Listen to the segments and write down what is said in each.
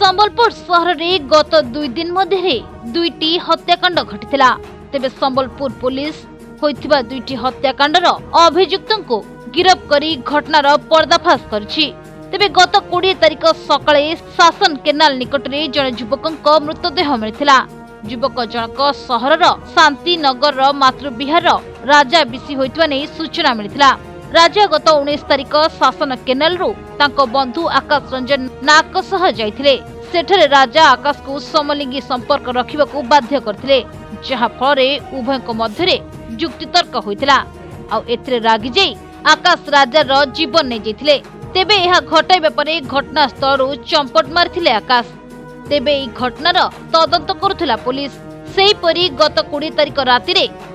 संबलपुर सहर में गत 2 दिन मध्य दुईटी हत्याकांड घटिथिला। तेबे संबलपुर पुलिस होइथिबा दुईटी हत्याकांडर अभियुक्तों को गिरफ्त करी घटनार पर्दाफाश करछि। तेबे गत 20 तारिख सकाळे शासन केनाल निकटरे जने युवकक मृतदेह मिलिथिला। युवक जनक सहरर शांतिनगर मातृविहार राजा बिसी होइतबा नै सूचना मिलिथिला। राजा गत 19 तारिख शासन केनाल रु तांको बंधु आकाश रंजन नाक सह जाइथिले। सेठरे राजा आकाश को समलिंगी संपर्क रखिबाकू बाध्य करथिले, जहा फଳରେ उभयक मध्यरे युक्तितर्क होइथिला। आ एथरे रागी जाई आकाश राजार जीवन नै जैथिले। तेबे एहा घटाइबा परे घटनास्थळरु चंपट मारथिले आकाश। तेबे ई घटनार तदंत करुथिला पुलिस। सेहीपरि गत 20 तारिख राति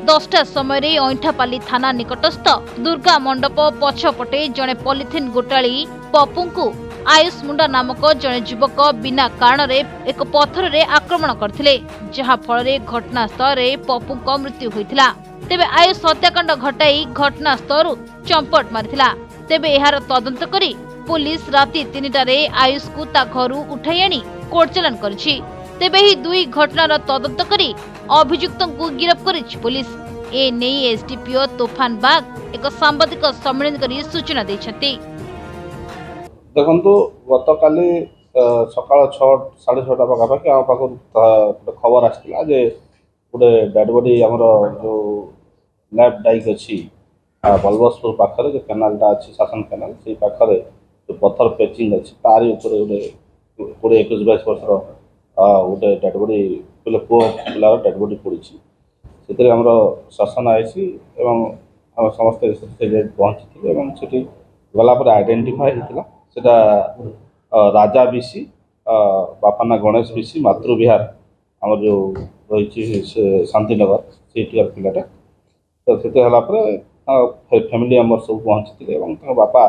10टा समय ऐंठापाली थाना निकटस्थ दुर्गा मंडप पछपटे जड़े पॉलिथिन गोटाली पप्पू को आयुष मुंडा नामक जड़े युवक बिना कारण एक पत्थर रे आक्रमण करथिले, जहा फଳରେ घटनास्थल पप्पू मृत्यु होइथिला। तेबे आयुष हत्याकांड घटाई घटनास्थल चंपट मारिथिला। तेबे एहार तदंत करी पुलिस राति 3टारे आयुष को ता घरु उठाई आनी कोर्ट चालान करछि। तेबे ही दुई घटनार तदंत करी अभियुक्तों को गिरफ्त करिछि पुलिस। ए नेई एसडीपीओ तूफान बाग एक सांबादिक सम्मेलन करी सूचना दैछथि। देखंतु गतकाली सकाळ 6:30 पाखापाखि आम पाखर खबर आसला जे गोटे डेड बॉडी आमर जो लैब डाइक अच्छी बलबसपुर पाखरे जो केनालटा अच्छी शासन केनाल से पाखरे जो पत्थर पेचिंग अच्छी तारी ऊपर गोटे 20-22 वर्षर गोटे डेड बॉडी पुओ पिलार डेड बॉडी पड़ी से आमर शासन आई एवं समस्ते पहुँची गलापर आइडेंटिफाई होता सेटा राजा बिसी बापा ना गणेश बिसी मातृविहार आम जो रही शांतिनगर से पिलाटा तो से फैमिली आम सब पहुँची बापा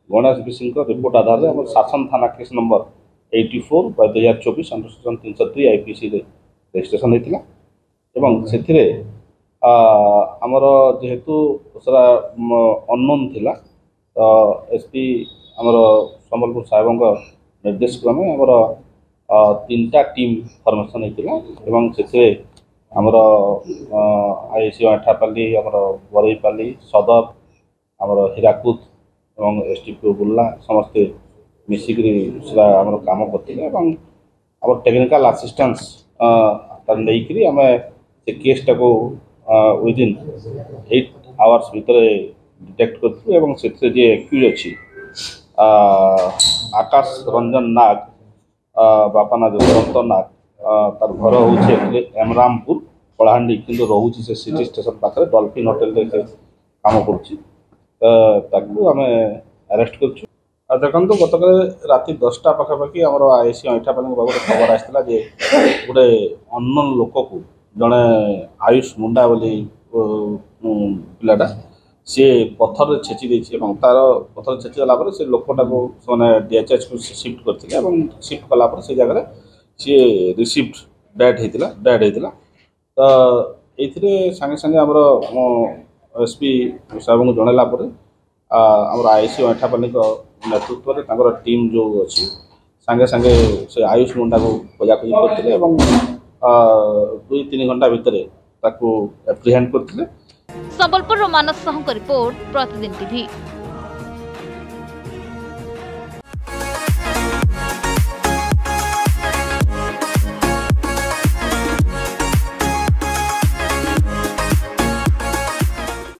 गणेश बिसी रिपोर्ट आधार में शासन थाना case number 84/2024 under section 303 IPC registration होता एवं से आमर जेहेतु सारा अननोन थिला तो एसपी आमर संबलपुर साहेब निर्देश क्रमे आमर 3टा टीम फॉर्मेशन होता से आमर आईसी ऐंठापाली आमर बरईपाली सदर आमर हीराकुद और एसडीपीओ बुर्ला समस्ते मिसिकी आमर काम करते आमर टेक्निकल असिस्टेंस नहीं आम से केसटा को विदिन 8 आवर्स भितर डिटेक्ट करूँ से जे एक्यूज अच्छी आकाश रंजन नाग बापा ना दुष्यंत नाग तार घर हूँ एमरामपुर कलाहांडी किंतु रोचे से सिटी स्टेशन पाखे डॉल्फिन होटेल काम करें अरेस्ट कर। देखो गतकाल राति 10टा पाखापाखि आमर आईसी ऐंठापाली बाबद खबर आसाला गोटे अननोन लोक को जड़े आयुष मुंडा बोली पिलाटा सी पत्थर छेची देछि तार पत्थर छेचीगला से लोकटा को डीएचएच को शिफ्ट करते शिफ्ट कलापर से जगह सी रिसीव्ड डेड होता तो ये सागे सागे आमर एसपी साहब को जनला आमर आईसी ऐंठापाली नेतृत्व में टीम जो अच्छी सांगे सांगे से आयुष मुंडा को खोजाखोजी करते 2-3 घंटा भितर एप्रिहेंड करते। संबलपुर मानस साहू रिपोर्ट प्रतिदिन टीवी।